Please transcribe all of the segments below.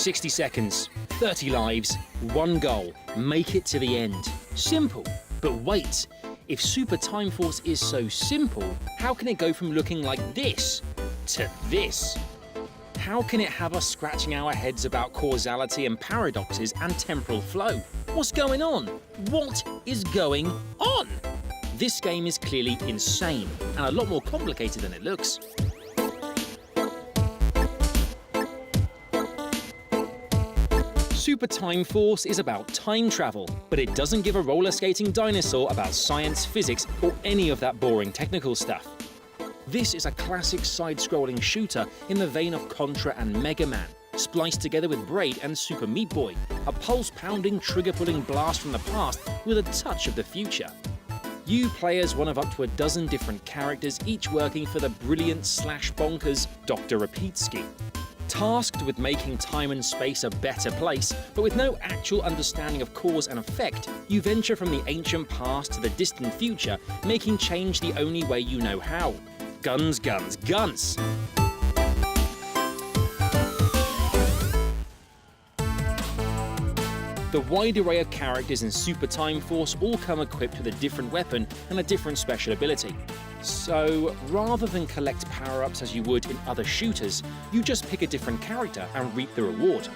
60 seconds, 30 lives, one goal, make it to the end. Simple. But wait, if Super Time Force is so simple, how can it go from looking like this to this? How can it have us scratching our heads about causality and paradoxes and temporal flow? What's going on? What is going on? This game is clearly insane and a lot more complicated than it looks. Super Time Force is about time travel, but it doesn't give a roller skating dinosaur about science, physics, or any of that boring technical stuff. This is a classic side-scrolling shooter in the vein of Contra and Mega Man, spliced together with Braid and Super Meat Boy, a pulse-pounding, trigger-pulling blast from the past with a touch of the future. You play as one of up to a dozen different characters, each working for the brilliant/bonkers Dr. Repitsky. Tasked with making time and space a better place, but with no actual understanding of cause and effect, you venture from the ancient past to the distant future, making change the only way you know how. Guns, guns, guns! The wide array of characters in Super Time Force all come equipped with a different weapon and a different special ability. So, rather than collect power-ups as you would in other shooters, you just pick a different character and reap the reward.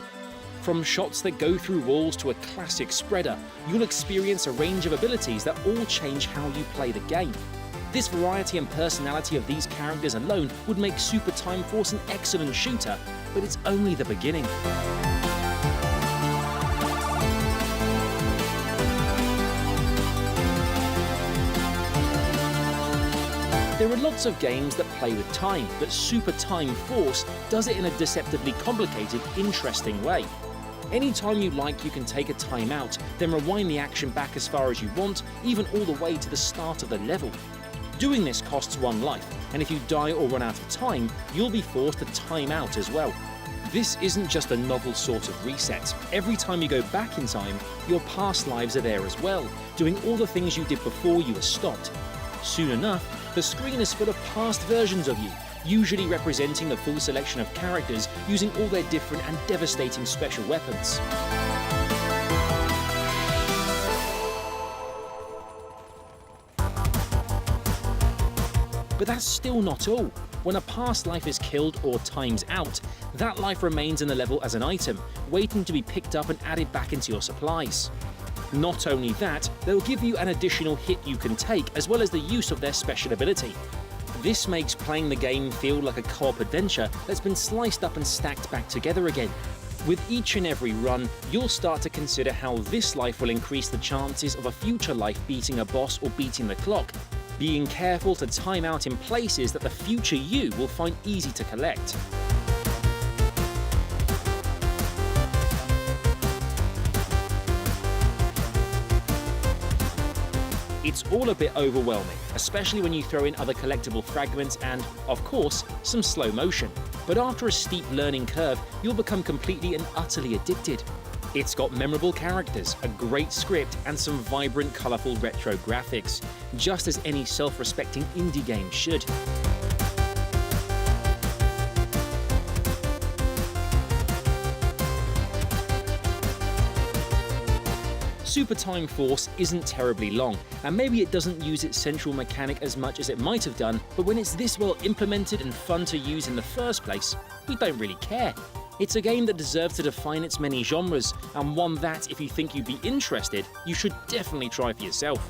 From shots that go through walls to a classic spreader, you'll experience a range of abilities that all change how you play the game. This variety and personality of these characters alone would make Super Time Force an excellent shooter, but it's only the beginning. There are lots of games that play with time, but Super Time Force does it in a deceptively complicated, interesting way. Anytime you like, you can take a time out, then rewind the action back as far as you want, even all the way to the start of the level. Doing this costs one life, and if you die or run out of time, you'll be forced to time out as well. This isn't just a novel sort of reset. Every time you go back in time, your past lives are there as well, doing all the things you did before you were stopped. Soon enough, the screen is full of past versions of you, usually representing the full selection of characters using all their different and devastating special weapons. But that's still not all. When a past life is killed or times out, that life remains in the level as an item, waiting to be picked up and added back into your supplies. Not only that, they'll give you an additional hit you can take, as well as the use of their special ability. This makes playing the game feel like a co-op adventure that's been sliced up and stacked back together again. With each and every run, you'll start to consider how this life will increase the chances of a future life beating a boss or beating the clock, being careful to time out in places that the future you will find easy to collect. It's all a bit overwhelming, especially when you throw in other collectible fragments and, of course, some slow motion. But after a steep learning curve, you'll become completely and utterly addicted. It's got memorable characters, a great script, and some vibrant, colourful retro graphics, just as any self-respecting indie game should. Super Time Force isn't terribly long, and maybe it doesn't use its central mechanic as much as it might have done, but when it's this well implemented and fun to use in the first place, we don't really care. It's a game that deserves to define its many genres, and one that, if you think you'd be interested, you should definitely try for yourself.